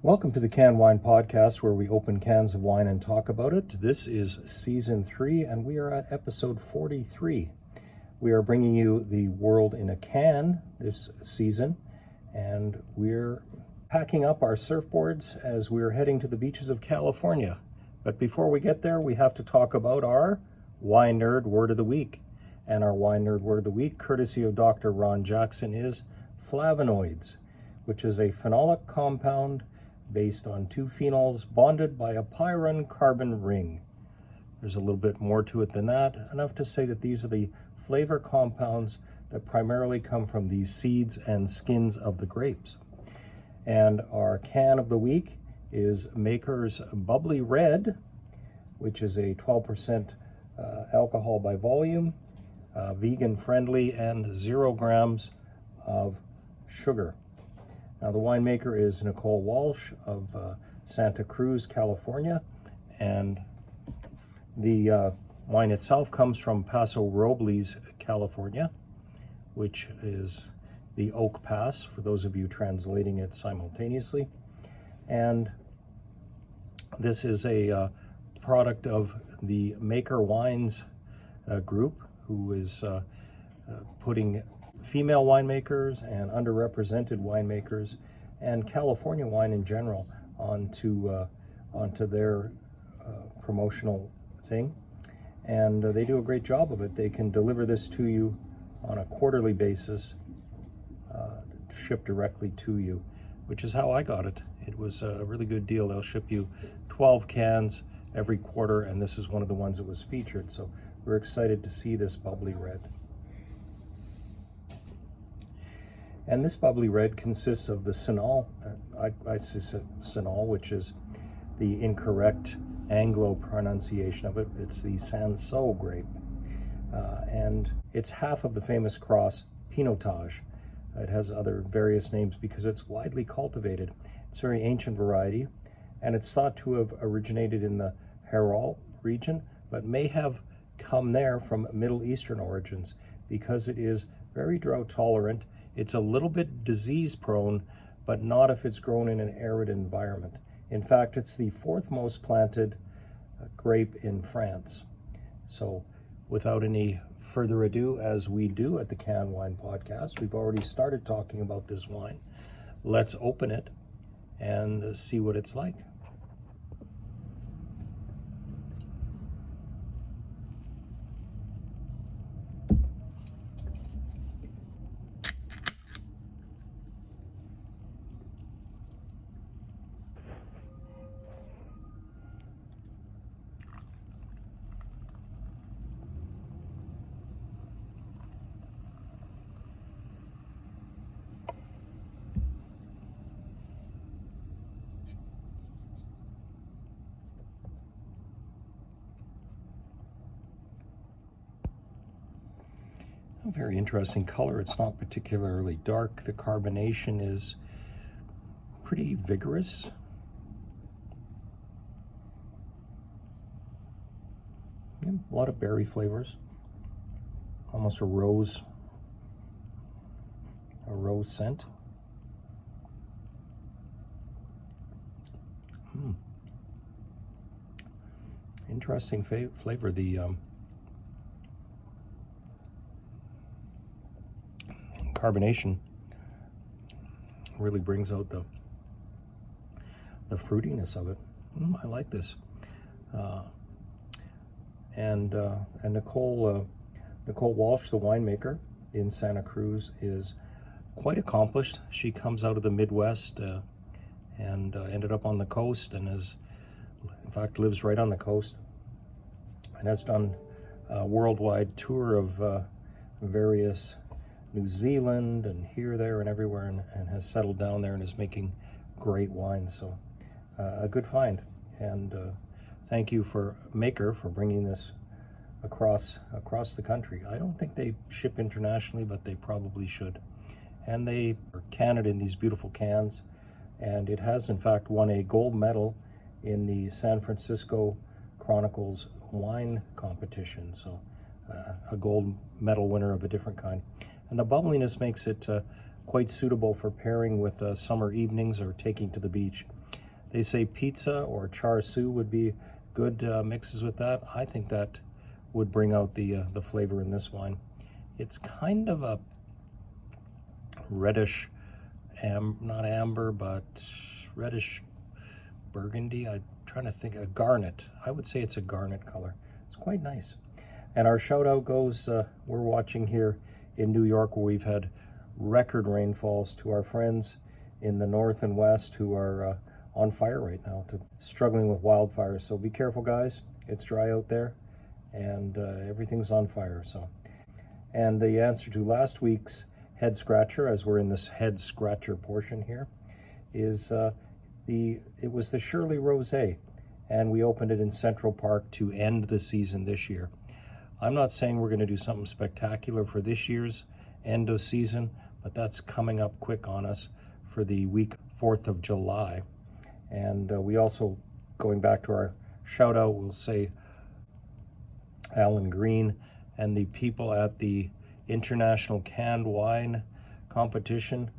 Welcome to the Can Wine Podcast, where we open cans of wine and talk about it. This is Season 3, and we are at Episode 43. We are bringing you the world in a can this season, and we're packing up our surfboards as we're heading to the beaches of California. But before we get there, we have to talk about our Wine Nerd Word of the Week. And our Wine Nerd Word of the Week, courtesy of Dr. Ron Jackson, is flavonoids, which is a phenolic compound based on two phenols bonded by a pyrene carbon ring. There's a little bit more to it than that, enough to say that these are the flavor compounds that primarily come from the seeds and skins of the grapes. And our can of the week is Maker's Bubbly Red, which is a 12% alcohol by volume, vegan friendly, and 0 grams of sugar. Now, the winemaker is Nicole Walsh of Santa Cruz, California, and the wine itself comes from Paso Robles, California, which is the Oak Pass, for those of you translating it simultaneously. And this is a product of the Maker Wines group, who is putting female winemakers and underrepresented winemakers and California wine in general onto their promotional thing, and they do a great job of it. They can deliver this to you on a quarterly basis, shipped directly to you, which is how I got it. It was a really good deal. They'll ship you 12 cans every quarter, and this is one of the ones that was featured, so we're excited to see this Bubbly Red. And this Bubbly Red consists of the Sinal, Sinal, which is the incorrect Anglo pronunciation of it. It's the Sanso grape. And it's half of the famous cross Pinotage. It has other various names because it's widely cultivated. It's a very ancient variety, and it's thought to have originated in the Harol region, but may have come there from Middle Eastern origins because it is very drought tolerant. It's a little bit disease prone, but not if it's grown in an arid environment. In fact, it's the 4th most planted grape in France. So without any further ado, as we do at the Can Wine Podcast, we've already started talking about this wine. Let's open it and see what it's like. A very interesting color. It's not particularly dark. The carbonation is pretty vigorous. Yeah, a lot of berry flavors. Almost a rose scent. Interesting flavor. The carbonation really brings out the fruitiness of it. I like this. And Nicole Walsh, the winemaker in Santa Cruz, is quite accomplished. She comes out of the Midwest and ended up on the coast, and in fact lives right on the coast, and has done a worldwide tour of various New Zealand and here, there, and everywhere, and has settled down there and is making great wine. So a good find, and thank you for Maker for bringing this across the country. I don't think they ship internationally, but they probably should. And they can it in these beautiful cans, and it has in fact won a gold medal in the San Francisco Chronicles wine competition. So a gold medal winner of a different kind. And the bubbliness makes it quite suitable for pairing with summer evenings or taking to the beach. They say pizza or char siu would be good mixes with that. I think that would bring out the flavor in this wine. It's kind of a reddish, not amber, but reddish burgundy. I'm trying to think, a garnet. I would say it's a garnet color. It's quite nice. And our shout out goes, we're watching here in New York where we've had record rainfalls, to our friends in the north and west who are on fire right now, struggling with wildfires. So be careful, guys. It's dry out there and everything's on fire. So, and the answer to last week's head scratcher, as we're in this head scratcher portion here, is it was the Shirley Rosé, and we opened it in Central Park to end the season this year. I'm not saying we're going to do something spectacular for this year's end of season, but that's coming up quick on us for the week 4th of July. And we also, going back to our shout out, we'll say Alan Green and the people at the International Canned Wine Competition.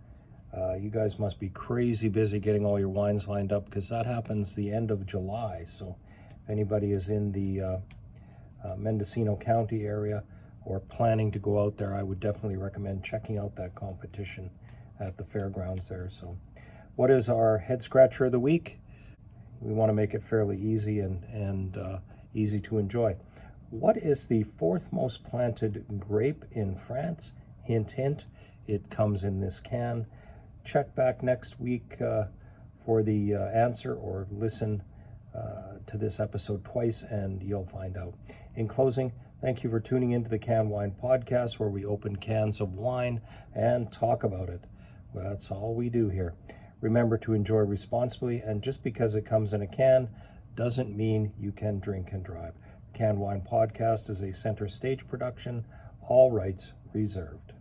You guys must be crazy busy getting all your wines lined up, because that happens the end of July. So if anybody is in the Mendocino County area or planning to go out there, I would definitely recommend checking out that competition at the fairgrounds there. So what is our head scratcher of the week? We want to make it fairly easy and easy to enjoy. What is the 4th most planted grape in France? Hint, hint, it comes in this can. Check back next week for the answer, or listen to this episode twice and you'll find out. In closing, thank you for tuning into the Canned Wine Podcast, where we open cans of wine and talk about it. Well, that's all we do here. Remember to enjoy responsibly, and just because it comes in a can doesn't mean you can drink and drive. Canned Wine Podcast is a Center Stage production, all rights reserved.